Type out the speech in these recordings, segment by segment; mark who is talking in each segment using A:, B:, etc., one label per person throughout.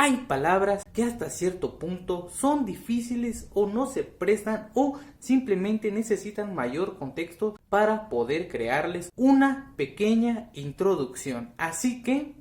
A: Hay palabras que hasta cierto punto son difíciles o no se prestan o simplemente necesitan mayor contexto para poder crearles una pequeña introducción. Así que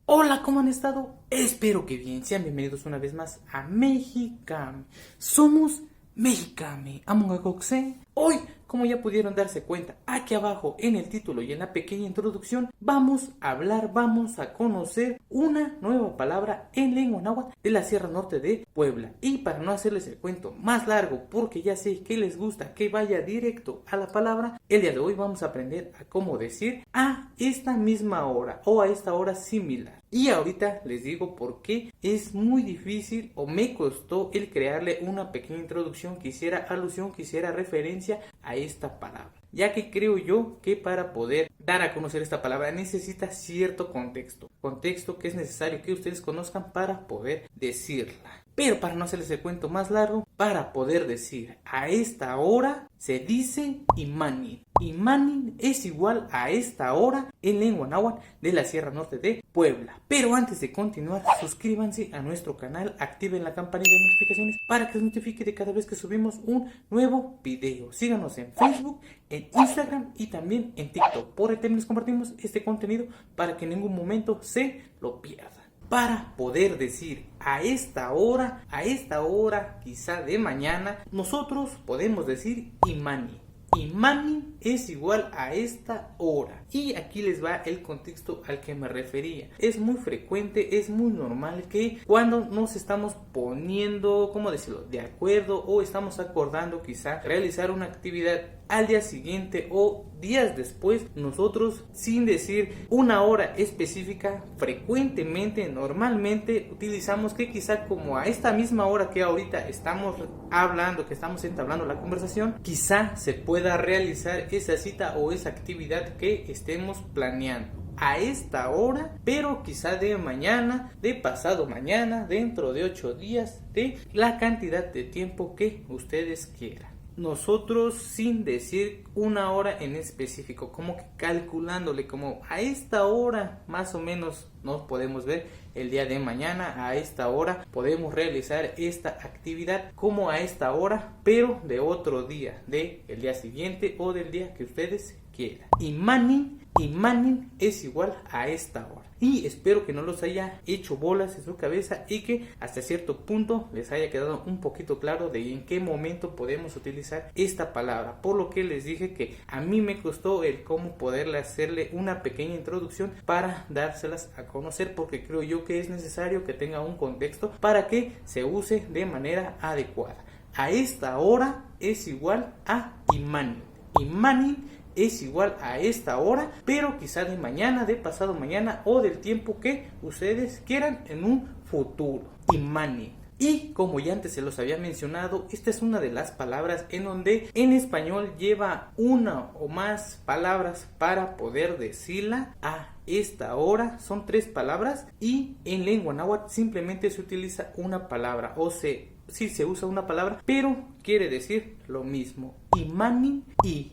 A: hola, ¿cómo han estado? Espero que bien. Sean bienvenidos una vez más a Mexicame. Somos Mexicame. Amongagoxe. Hoy, como ya pudieron darse cuenta, aquí abajo en el título y en la pequeña introducción, vamos a conocer una nueva palabra en lengua náhuatl de la Sierra Norte de Puebla. Y para no hacerles el cuento más largo, porque ya sé que les gusta que vaya directo a la palabra, el día de hoy vamos a aprender a cómo decir a esta misma hora o a esta hora similar. Y ahorita les digo por qué es muy difícil o me costó el crearle una pequeña introducción que hiciera alusión, que hiciera referencia a esta palabra. Ya que creo yo que para poder dar a conocer esta palabra necesita cierto contexto. Contexto que es necesario que ustedes conozcan para poder decirla. Pero para no hacerles el cuento más largo, para poder decir a esta hora se dice imanin. Imanin es igual a esta hora en lengua náhuatl de la Sierra Norte de Puebla. Pero antes de continuar, suscríbanse a nuestro canal, activen la campanita de notificaciones para que les notifique de cada vez que subimos un nuevo video. Síganos en Facebook, en Instagram y también en TikTok. Por ahí también les compartimos este contenido para que en ningún momento se lo pierdan. Para poder decir a esta hora quizá de mañana, nosotros podemos decir imani. Imani es igual a esta hora. Y aquí les va el contexto al que me refería. Es muy frecuente, es muy normal que cuando nos estamos poniendo, ¿cómo decirlo?, de acuerdo o estamos acordando quizá realizar una actividad al día siguiente o días después, nosotros sin decir una hora específica, frecuentemente, normalmente utilizamos que quizá como a esta misma hora que ahorita estamos hablando, que estamos entablando la conversación, quizá se pueda realizar esa cita o esa actividad que estemos planeando a esta hora, pero quizá de mañana, de pasado mañana, dentro de 8 días, de la cantidad de tiempo que ustedes quieran. Nosotros sin decir una hora en específico, como que calculándole como a esta hora más o menos nos podemos ver el día de mañana, a esta hora podemos realizar esta actividad como a esta hora, pero de otro día, de el día siguiente o del día que ustedes quieran. Imanin es igual a esta hora. Y espero que no los haya hecho bolas en su cabeza y que hasta cierto punto les haya quedado un poquito claro de en qué momento podemos utilizar esta palabra. Por lo que les dije que a mí me costó el cómo poderle hacerle una pequeña introducción para dárselas a conocer, porque creo yo que es necesario que tenga un contexto para que se use de manera adecuada. A esta hora es igual a imanin. Imanin es igual a esta hora, pero quizá de mañana, de pasado mañana o del tiempo que ustedes quieran en un futuro. Imani. Y como ya antes se los había mencionado, esta es una de las palabras en donde en español lleva una o más palabras para poder decirla a esta hora. Son 3 palabras y en lengua náhuatl simplemente se utiliza una palabra, o sea, sí se usa una palabra, pero quiere decir lo mismo. Imanin y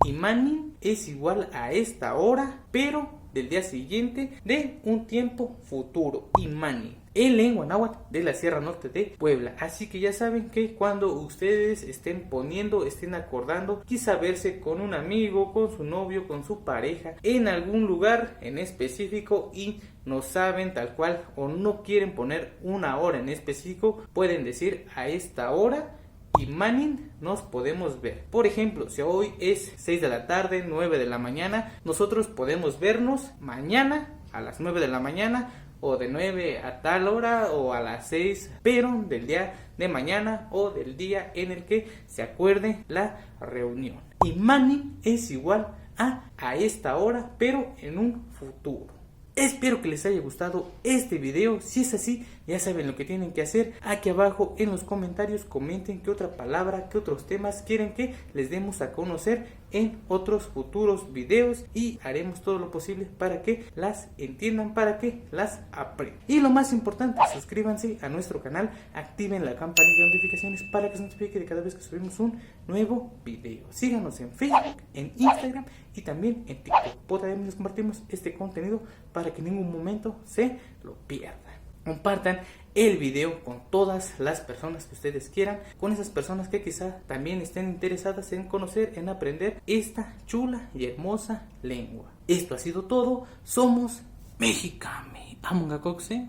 A: Imanin es igual a esta hora, pero del día siguiente, de un tiempo futuro. Imanin. En lengua náhuatl de la Sierra Norte de Puebla. Así que ya saben que cuando ustedes estén poniendo, estén acordando, quizá verse con un amigo, con su novio, con su pareja, en algún lugar en específico y no saben tal cual o no quieren poner una hora en específico, pueden decir a esta hora Imanin nos podemos ver. Por ejemplo, si hoy es 6 de la tarde, 9 de la mañana, nosotros podemos vernos mañana a las 9 de la mañana o de 9 a tal hora o a las 6, pero del día de mañana o del día en el que se acuerde la reunión. Imanin es igual a esta hora, pero en un futuro. Espero que les haya gustado este video. Si es así, Ya saben lo que tienen que hacer. Aquí abajo en los comentarios comenten qué otra palabra, qué otros temas quieren que les demos a conocer en otros futuros videos, y haremos todo lo posible para que las entiendan, para que las aprendan. Y lo más importante, suscríbanse a nuestro canal, activen la campanita de notificaciones para que se notifique de cada vez que subimos un nuevo video. Síganos en Facebook, en Instagram y también en TikTok. Por también les compartimos este contenido para que en ningún momento se lo pierdan. Compartan el video con todas las personas que ustedes quieran, con esas personas que quizá también estén interesadas en conocer, en aprender esta chula y hermosa lengua. Esto ha sido todo. Somos Mexicame. Amunga Coxe.